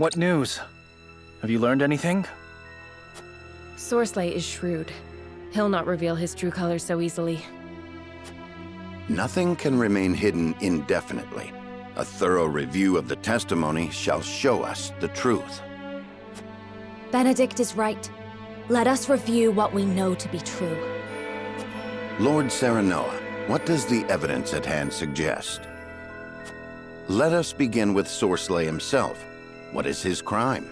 What news? Have you learned anything? Sorsley is shrewd. He'll not reveal his true colors so easily. Nothing can remain hidden indefinitely. A thorough review of the testimony shall show us the truth. Benedict is right. Let us review what we know to be true. Lord Serenoa, what does the evidence at hand suggest? Let us begin with Sorsley himself. What is his crime?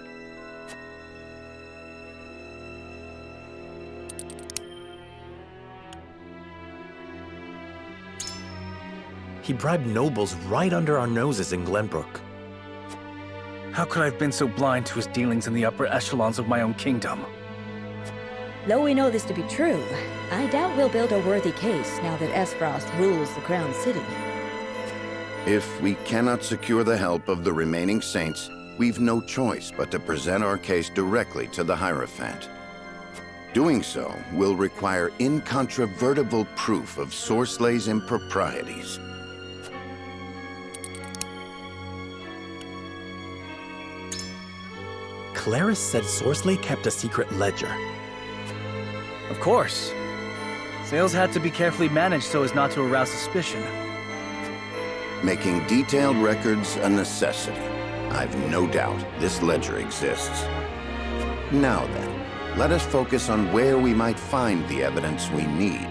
He bribed nobles right under our noses in Glenbrook. How could I have been so blind to his dealings in the upper echelons of my own kingdom? Though we know this to be true, I doubt we'll build a worthy case now that Esfrost rules the Crown City. If we cannot secure the help of the remaining saints, we've no choice but to present our case directly to the Hierophant. Doing so will require incontrovertible proof of Sorsley's improprieties. Claris said Sorsley kept a secret ledger. Of course. Sales had to be carefully managed so as not to arouse suspicion. Making detailed records a necessity. I've no doubt this ledger exists. Now then, let us focus on where we might find the evidence we need.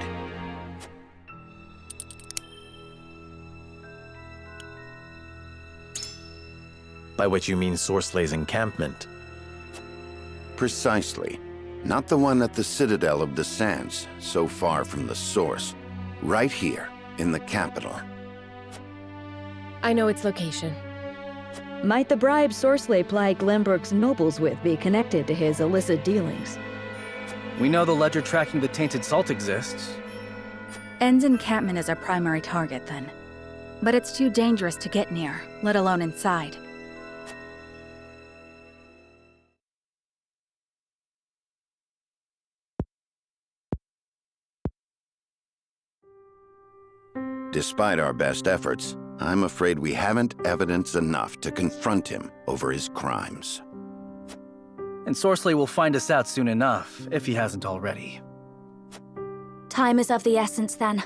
By which you mean Sorsley's encampment. Precisely. Not the one at the Citadel of the Sands, so far from the source. Right here, in the capital. I know its location. Might the bribe Sorsley plied Glenbrook's nobles with be connected to his illicit dealings? We know the ledger tracking the tainted salt exists. End's encampment is our primary target, then. But it's too dangerous to get near, let alone inside. Despite our best efforts, I'm afraid we haven't evidence enough to confront him over his crimes. And Sorsley will find us out soon enough, if he hasn't already. Time is of the essence, then.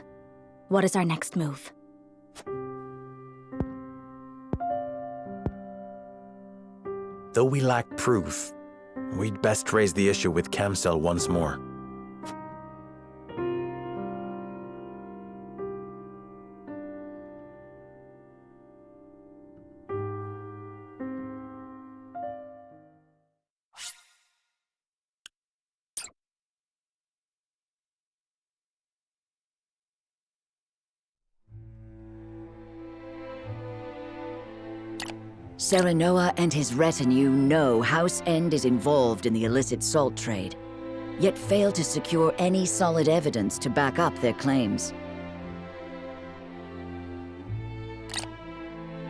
What is our next move? Though we lack proof, we'd best raise the issue with Camsell once more. Serenoa and his retinue know House End is involved in the illicit salt trade, yet fail to secure any solid evidence to back up their claims.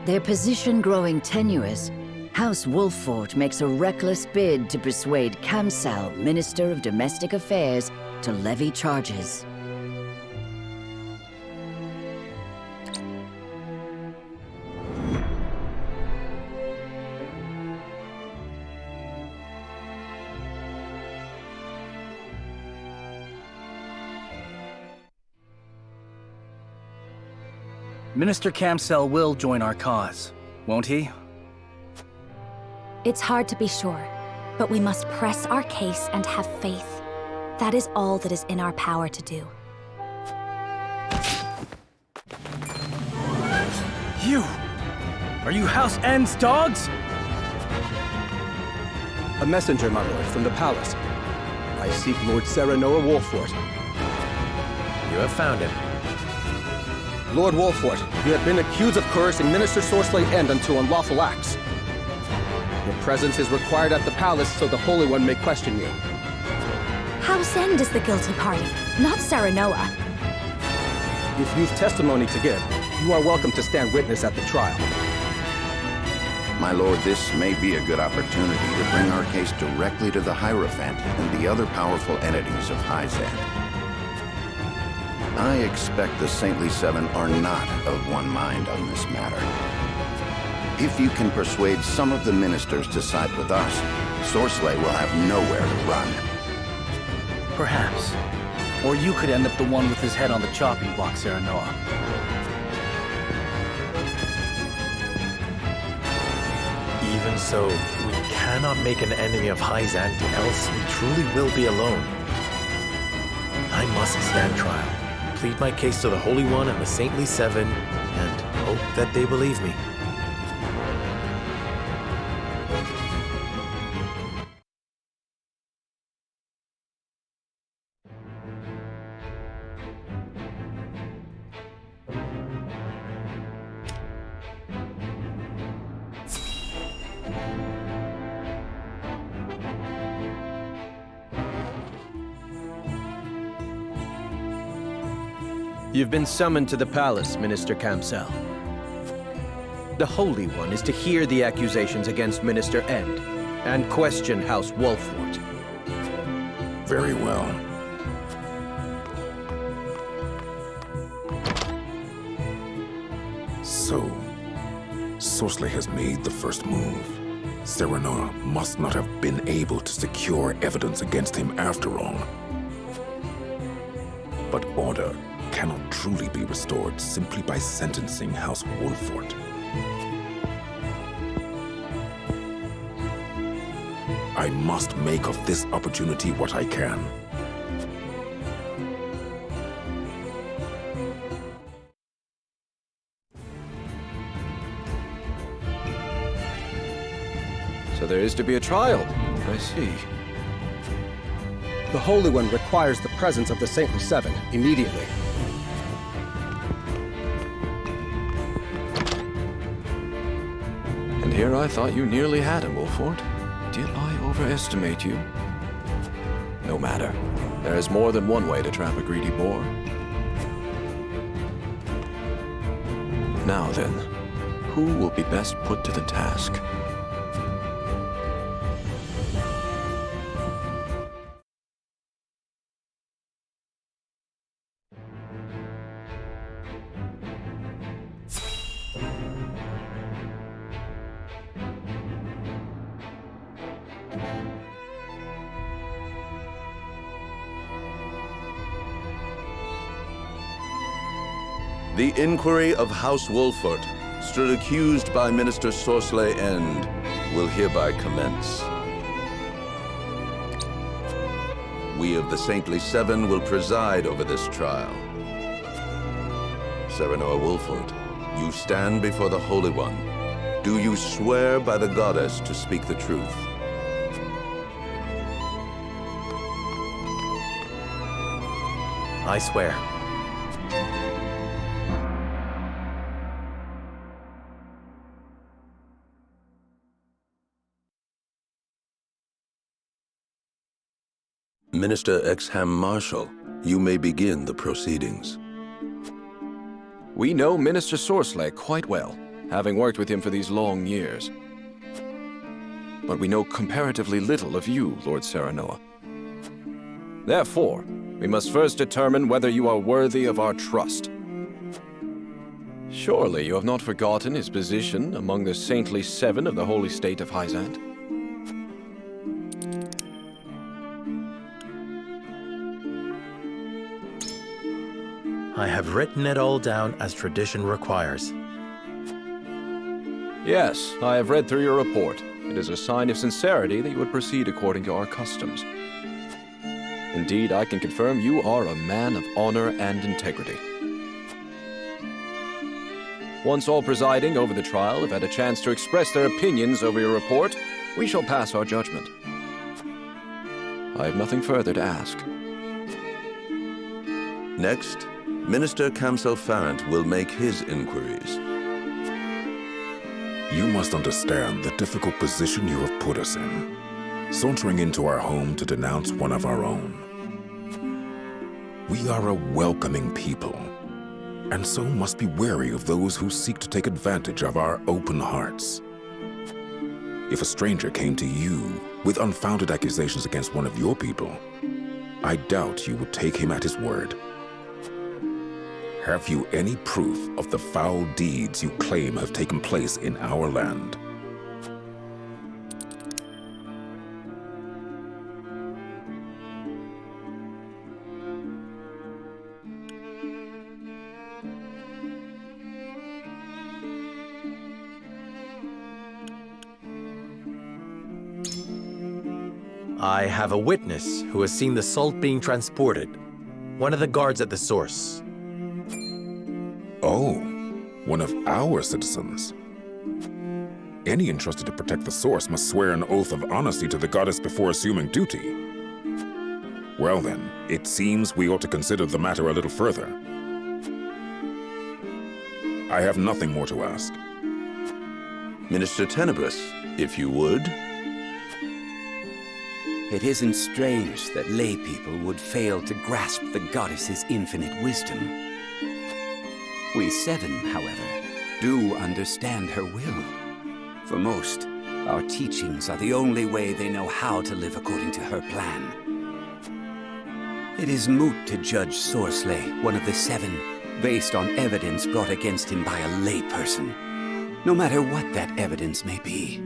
Their position growing tenuous, House Wolffort makes a reckless bid to persuade Camsell, Minister of Domestic Affairs, to levy charges. Minister Camsell will join our cause, won't he? It's hard to be sure, but we must press our case and have faith. That is all that is in our power to do. You! Are you House End's dogs? A messenger, my lord, from the palace. I seek Lord Serenoa Wolffort. You have found him. Lord Wolffort, you have been accused of coercing Minister Sorsley End unto unlawful acts. Your presence is required at the palace so the Holy One may question you. House End is the guilty party, not Serenoa. If you've testimony to give, you are welcome to stand witness at the trial. My lord, this may be a good opportunity to bring our case directly to the Hierophant and the other powerful entities of Hyzand. I expect the Saintly Seven are not of one mind on this matter. If you can persuade some of the ministers to side with us, Sorcelet will have nowhere to run. Perhaps. Or you could end up the one with his head on the chopping block, Serenoa. Even so, we cannot make an enemy of Hyzant, else we truly will be alone. I must stand trial, plead my case to the Holy One and the Saintly Seven, and hope that they believe me. You've been summoned to the palace, Minister Kamsel. The Holy One is to hear the accusations against Minister End and question House Wolfort. Very well. So, Sorcelet has made the first move. Serenoa must not have been able to secure evidence against him after all. But order cannot truly be restored simply by sentencing House Wolfort. I must make of this opportunity what I can. So there is to be a trial. I see. The Holy One requires the presence of the Saintly Seven immediately. And here I thought you nearly had him, Wolfort. Did I overestimate you? No matter. There is more than one way to trap a greedy boar. Now then, who will be best put to the task? The inquiry of House Wolfort, stood accused by Minister Sorcelet End, will hereby commence. We of the Saintly Seven will preside over this trial. Serenoa Wolfort, you stand before the Holy One. Do you swear by the Goddess to speak the truth? I swear. Minister Exham Marshal, you may begin the proceedings. We know Minister Sorcelet quite well, having worked with him for these long years. But we know comparatively little of you, Lord Serenoa. Therefore, we must first determine whether you are worthy of our trust. Surely you have not forgotten his position among the Saintly Seven of the Holy State of Hyzant? I have written it all down as tradition requires. Yes, I have read through your report. It is a sign of sincerity that you would proceed according to our customs. Indeed, I can confirm you are a man of honor and integrity. Once all presiding over the trial have had a chance to express their opinions over your report, we shall pass our judgment. I have nothing further to ask. Next, Minister Kamsel Farrant will make his inquiries. You must understand the difficult position you have put us in, sauntering into our home to denounce one of our own. We are a welcoming people, and so must be wary of those who seek to take advantage of our open hearts. If a stranger came to you with unfounded accusations against one of your people, I doubt you would take him at his word. Have you any proof of the foul deeds you claim have taken place in our land? I have a witness who has seen the salt being transported. One of the guards at the source. Oh, one of our citizens. Any entrusted to protect the source must swear an oath of honesty to the goddess before assuming duty. Well then, it seems we ought to consider the matter a little further. I have nothing more to ask. Minister Tenebrous, if you would. It isn't strange that lay people would fail to grasp the goddess's infinite wisdom. We seven, however, do understand her will. For most, our teachings are the only way they know how to live according to her plan. It is moot to judge Sorsley, one of the seven, based on evidence brought against him by a layperson, no matter what that evidence may be.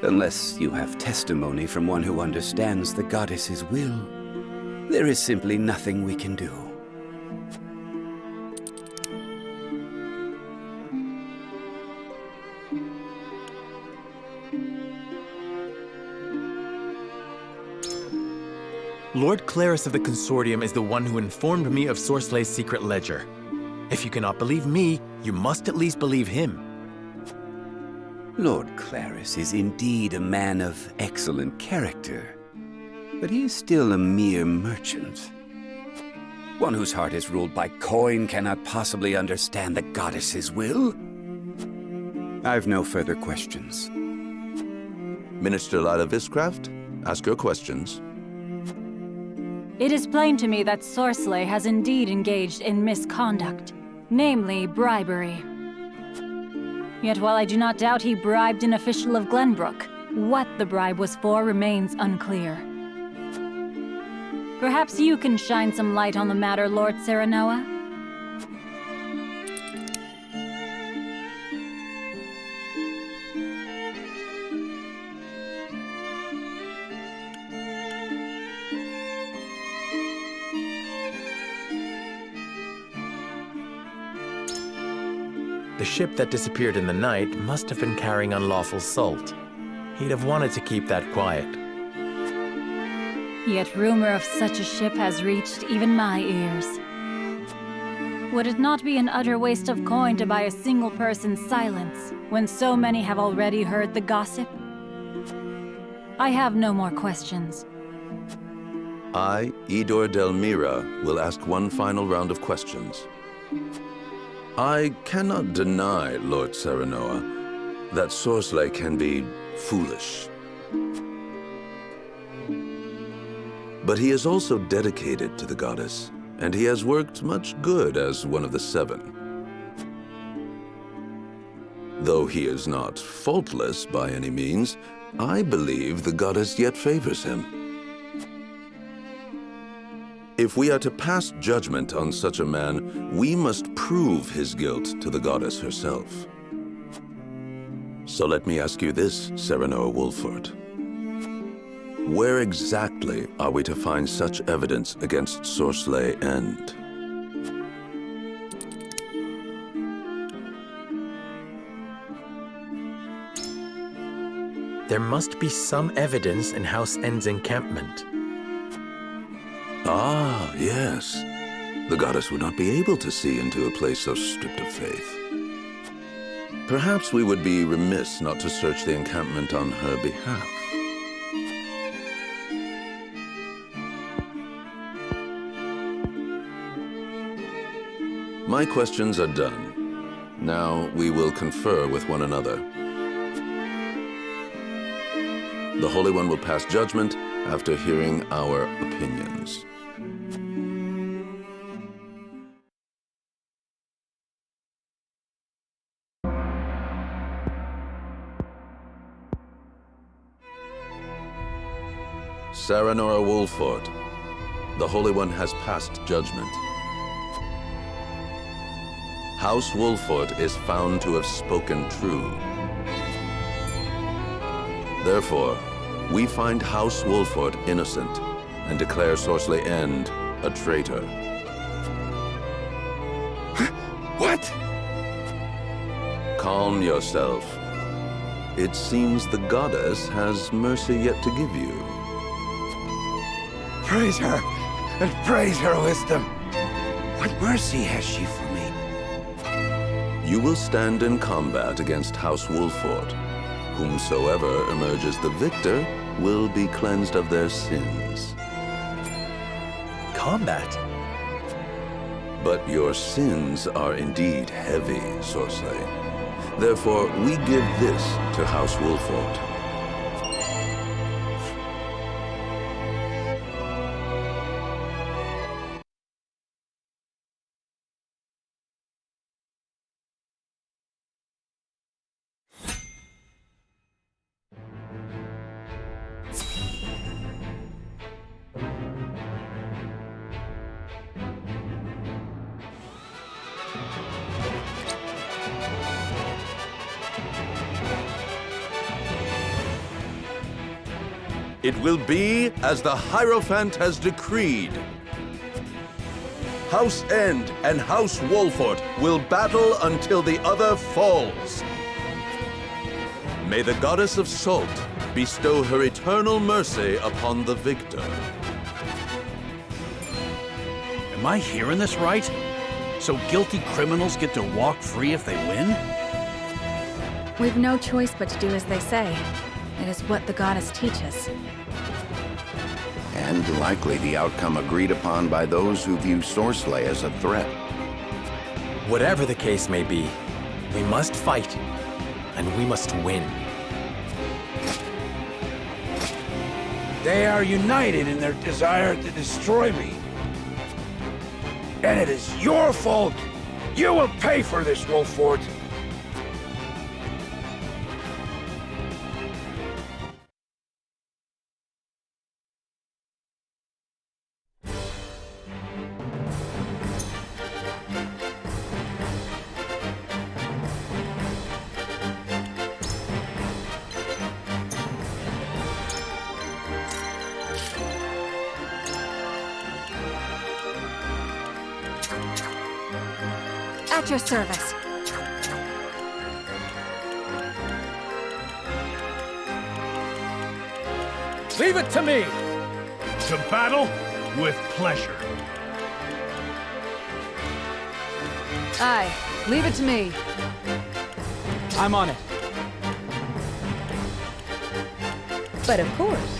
Unless you have testimony from one who understands the goddess's will, there is simply nothing we can do. Lord Clarus of the Consortium is the one who informed me of Sorsley's secret ledger. If you cannot believe me, you must at least believe him. Lord Clarus is indeed a man of excellent character, but he is still a mere merchant. One whose heart is ruled by coin cannot possibly understand the goddess's will. I've no further questions. Minister Lila Viscraft, ask your questions. It is plain to me that Sorsley has indeed engaged in misconduct, namely bribery. Yet while I do not doubt he bribed an official of Glenbrook, what the bribe was for remains unclear. Perhaps you can shine some light on the matter, Lord Serenoa? The ship that disappeared in the night must have been carrying unlawful salt. He'd have wanted to keep that quiet. Yet rumor of such a ship has reached even my ears. Would it not be an utter waste of coin to buy a single person's silence, when so many have already heard the gossip? I have no more questions. I, Idor Delmira, will ask one final round of questions. I cannot deny, Lord Serenoa, that Sorsley can be foolish. But he is also dedicated to the goddess, and he has worked much good as one of the seven. Though he is not faultless by any means, I believe the goddess yet favors him. If we are to pass judgment on such a man, we must prove his guilt to the goddess herself. So let me ask you this, Serenoa Wolfort. Where exactly are we to find such evidence against Sorsley End? There must be some evidence in House End's encampment. Ah, yes. The goddess would not be able to see into a place so stripped of faith. Perhaps we would be remiss not to search the encampment on her behalf. My questions are done. Now we will confer with one another. The Holy One will pass judgment after hearing our opinions. Serenoa Wolfort, the Holy One has passed judgment. House Wolfort is found to have spoken true. Therefore, we find House Wolfort innocent and declare Sorceler End a traitor. What? Calm yourself. It seems the goddess has mercy yet to give you. Praise her, and praise her wisdom. What mercy has she for me? You will stand in combat against House Wolfort. Whomsoever emerges the victor will be cleansed of their sins. Combat? But your sins are indeed heavy, Sorceler. Therefore, we give this to House Wolfort. It will be as the Hierophant has decreed. House End and House Wolfort will battle until the other falls. May the Goddess of Salt bestow her eternal mercy upon the victor. Am I hearing this right? So guilty criminals get to walk free if they win? We've no choice but to do as they say. It is what the goddess teaches. And likely the outcome agreed upon by those who view Sorceler as a threat. Whatever the case may be, we must fight, and we must win. They are united in their desire to destroy me. And it is your fault. You will pay for this, Wolfort. At your service. Leave it to me! To battle with pleasure. Aye, leave it to me. I'm on it. But of course.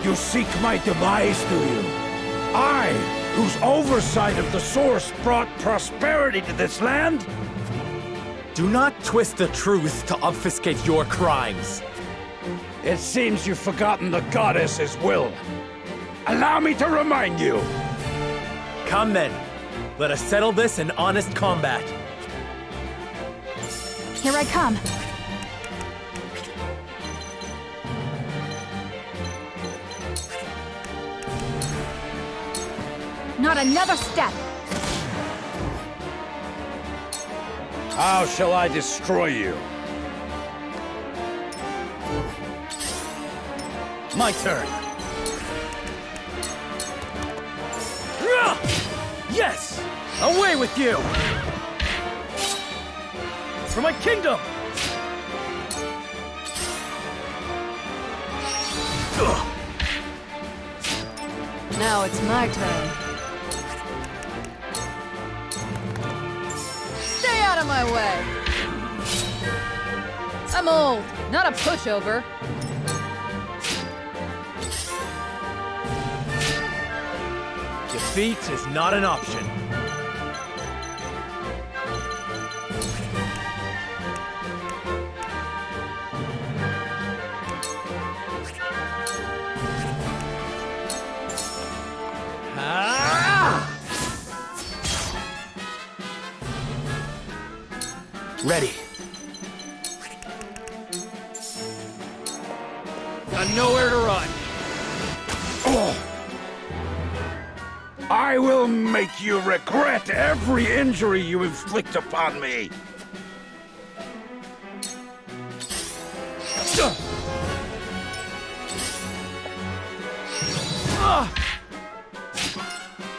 You seek my demise, do you? I, whose oversight of the source brought prosperity to this land? Do not twist the truth to obfuscate your crimes. It seems you've forgotten the goddess's will. Allow me to remind you. Come then. Let us settle this in honest combat. Here I come. Not another step! How shall I destroy you? My turn. Yes! Away with you! For my kingdom! Now it's my turn. of my way. I'm old, not a pushover. Defeat is not an option. Ready. Got nowhere to run. Oh. I will make you regret every injury you inflict upon me.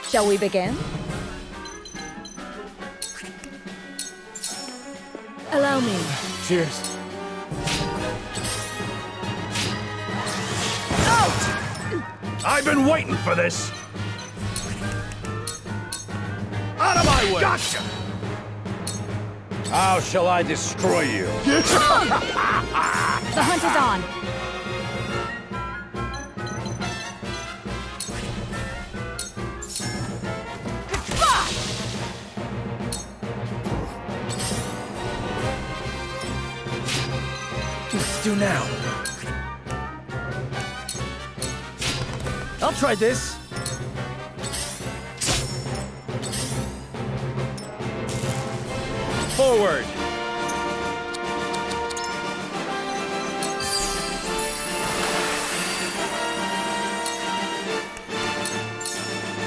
Shall we begin? Allow me. Cheers. I've been waiting for this. Out of my way! Gotcha! How shall I destroy you? The hunt is on. Let's do now. I'll try this. Forward.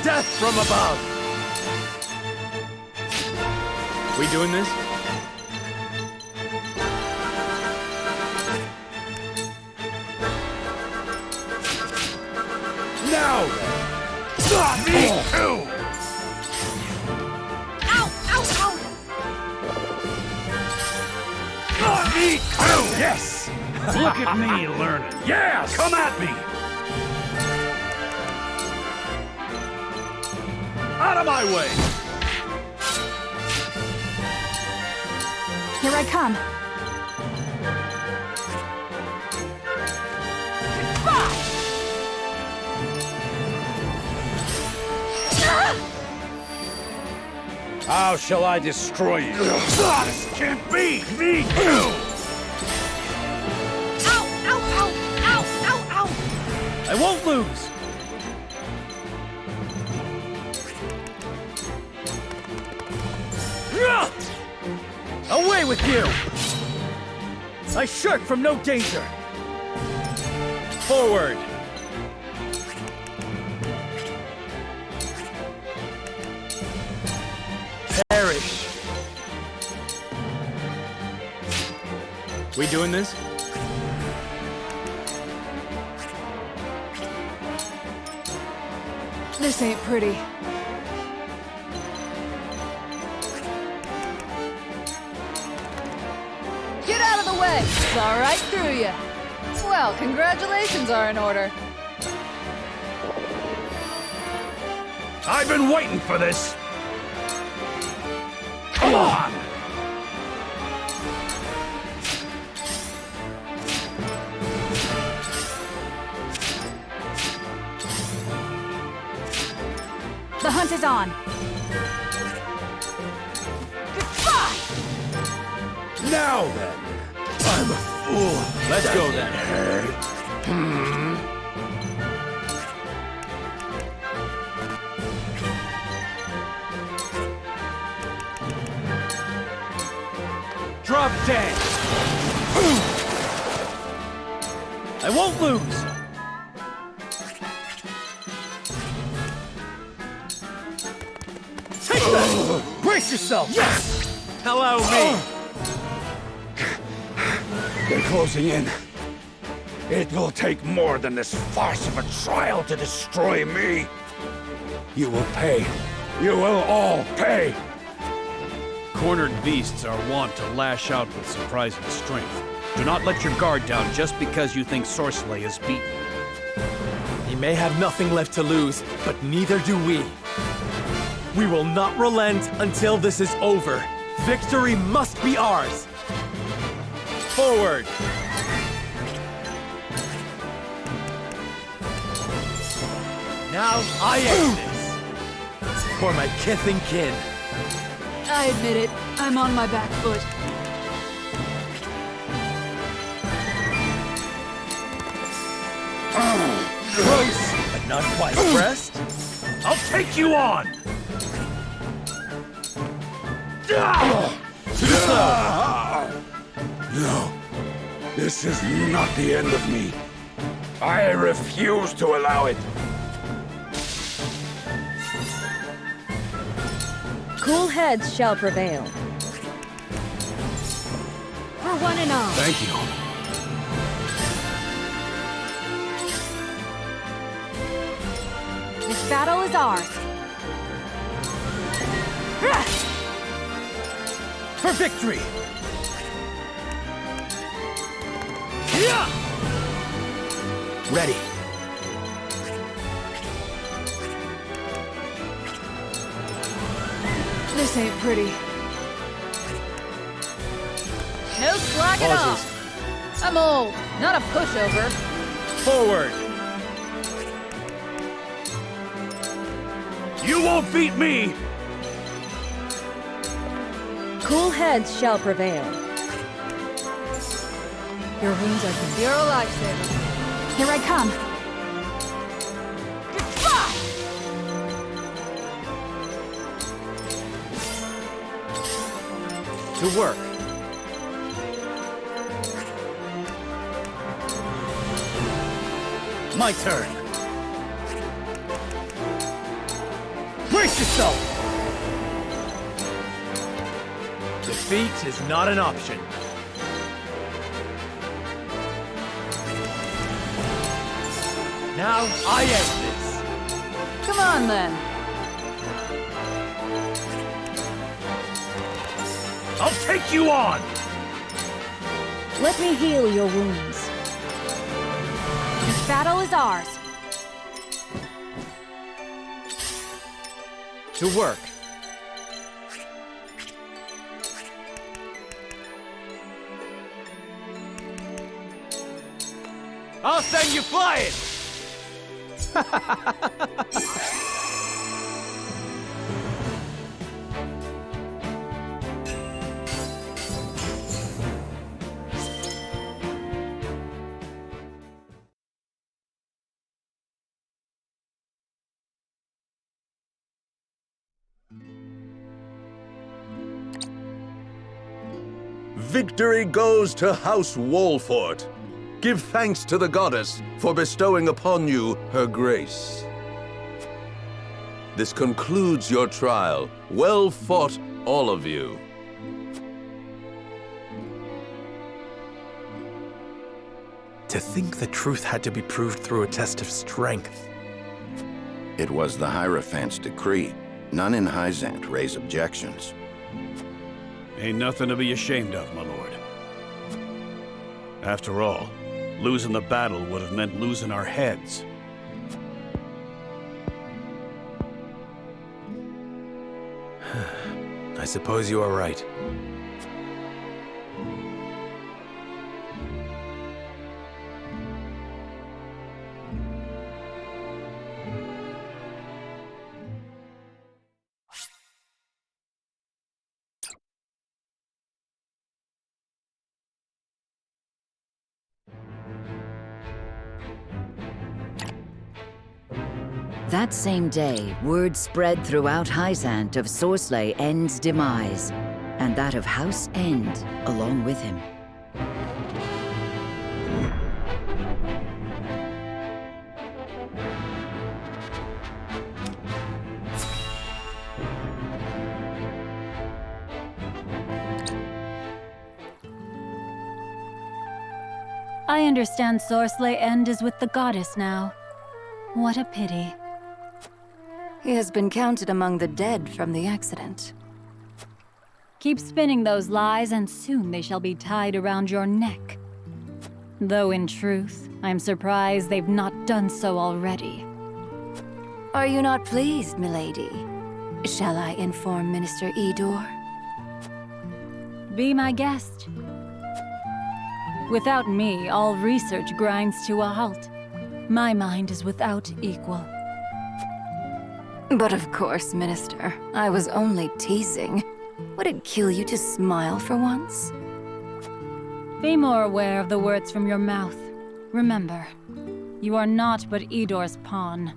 Death from above. We doing this? Now! Me too! Me too! Yes! Look at me learning. Yeah! Come at me! Out of my way! Here I come. How shall I destroy you? This can't be! Me too! I won't lose. Away with you! I shirk from no danger. Forward. Perish. We doing this? This ain't pretty. Get out of the way! Saw right through you. Well, congratulations are in order. I've been waiting for this! Come on! The hunt is on. Now then, I'm a fool. Let's go then. Drop dead. I won't lose. Take that! Brace yourself! Yes! Allow me! They're closing in. It will take more than this farce of a trial to destroy me. You will pay. You will all pay. Cornered beasts are wont to lash out with surprising strength. Do not let your guard down just because you think Sorcelet is beaten. He may have nothing left to lose, but neither do we. We will not relent until this is over. Victory must be ours! Forward! Now I end this! For my kith and kin! I admit it. I'm on my back foot. Close, but not quite abreast. I'll take you on! No, this is not the end of me. I refuse to allow it. Cool heads shall prevail. For one and all. Thank you. This battle is ours. For victory! Ready. This ain't pretty. No slacking off. I'm old, not a pushover. Forward! You won't beat me! Cool heads shall prevail. Your wounds are complete. You're a lifesaver. Here I come. To work. My turn. Brace yourself! Defeat is not an option. Now I end this. Come on, then. I'll take you on! Let me heal your wounds. This battle is ours. To work. I'll send you flying! Victory goes to House Wolfort. Give thanks to the goddess for bestowing upon you her grace. This concludes your trial. Well fought, all of you. To think the truth had to be proved through a test of strength. It was the Hierophant's decree. None in Hyzant raise objections. Ain't nothing to be ashamed of, my lord. After all, losing the battle would have meant losing our heads. I suppose you are right. That same day, word spread throughout Hyzant of Sorsley End's demise, and that of House End along with him. I understand Sorsley End is with the goddess now. What a pity. He has been counted among the dead from the accident. Keep spinning those lies, and soon they shall be tied around your neck. Though in truth, I'm surprised they've not done so already. Are you not pleased, milady? Shall I inform Minister Edor? Be my guest. Without me, all research grinds to a halt. My mind is without equal. But of course, Minister, I was only teasing. Would it kill you to smile for once? Be more aware of the words from your mouth. Remember, you are not but Idor's pawn.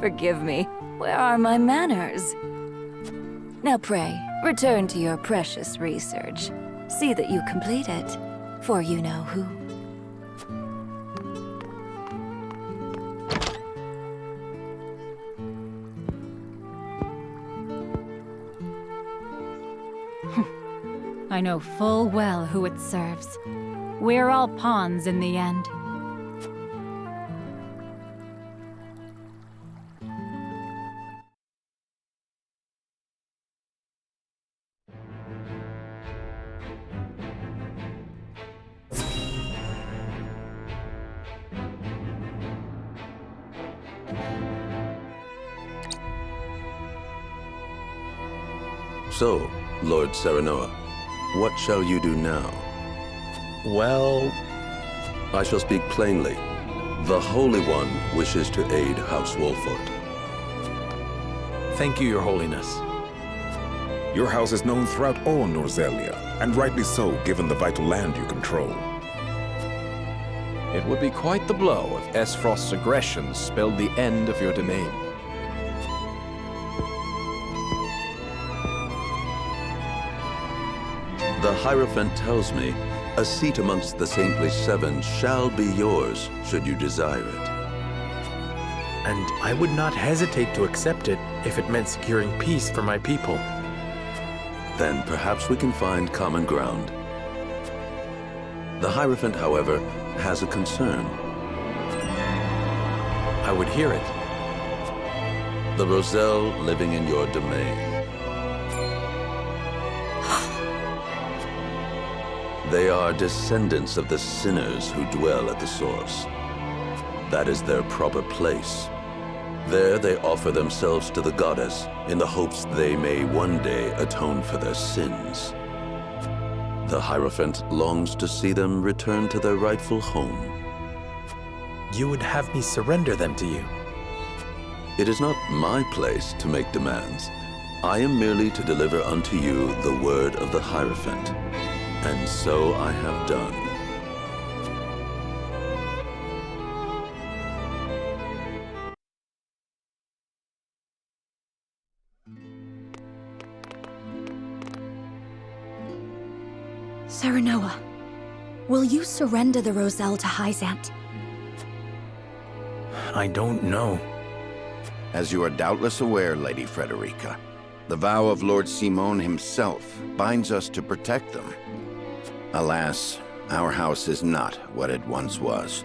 Forgive me. Where are my manners? Now pray, return to your precious research. See that you complete it, for you know who. I know full well who it serves. We're all pawns in the end. So, Lord Serenoa, what shall you do now? Well... I shall speak plainly. The Holy One wishes to aid House Wolfort. Thank you, Your Holiness. Your house is known throughout all Norzelia, and rightly so, given the vital land you control. It would be quite the blow if Esfrost's aggression spelled the end of your domain. The Hierophant tells me a seat amongst the Saintly Seven shall be yours, should you desire it. And I would not hesitate to accept it if it meant securing peace for my people. Then perhaps we can find common ground. The Hierophant, however, has a concern. I would hear it. The Roselle living in your domain. They are descendants of the sinners who dwell at the source. That is their proper place. There they offer themselves to the goddess in the hopes they may one day atone for their sins. The Hierophant longs to see them return to their rightful home. You would have me surrender them to you? It is not my place to make demands. I am merely to deliver unto you the word of the Hierophant. And so I have done. Serenoa, will you surrender the Roselle to Hyzant? I don't know. As you are doubtless aware, Lady Frederica, the vow of Lord Simon himself binds us to protect them. Alas, our house is not what it once was.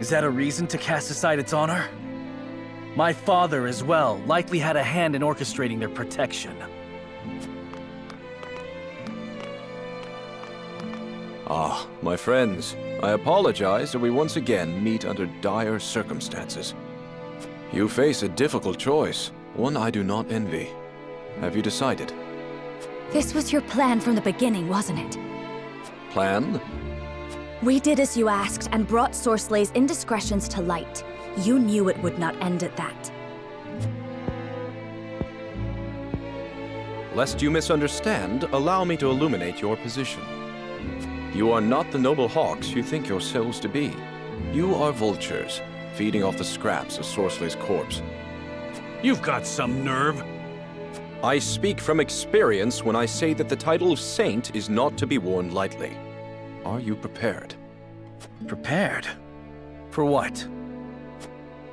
Is that a reason to cast aside its honor? My father, as well, likely had a hand in orchestrating their protection. Ah, my friends, I apologize that we once again meet under dire circumstances. You face a difficult choice, one I do not envy. Have you decided? This was your plan from the beginning, wasn't it? Plan? We did as you asked and brought Sorslay's indiscretions to light. You knew it would not end at that. Lest you misunderstand, allow me to illuminate your position. You are not the noble hawks you think yourselves to be. You are vultures, feeding off the scraps of Sorslay's corpse. You've got some nerve. I speak from experience when I say that the title of Saint is not to be worn lightly. Are you prepared? Prepared? For what?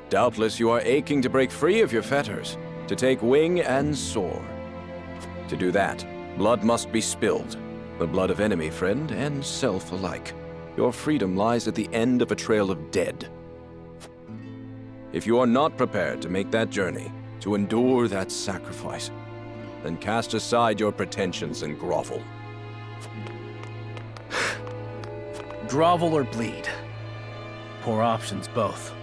Doubtless you are aching to break free of your fetters, to take wing and soar. To do that, blood must be spilled. The blood of enemy, friend, and self alike. Your freedom lies at the end of a trail of dead. If you are not prepared to make that journey, to endure that sacrifice, then cast aside your pretensions and grovel. Grovel or bleed. Poor options, both.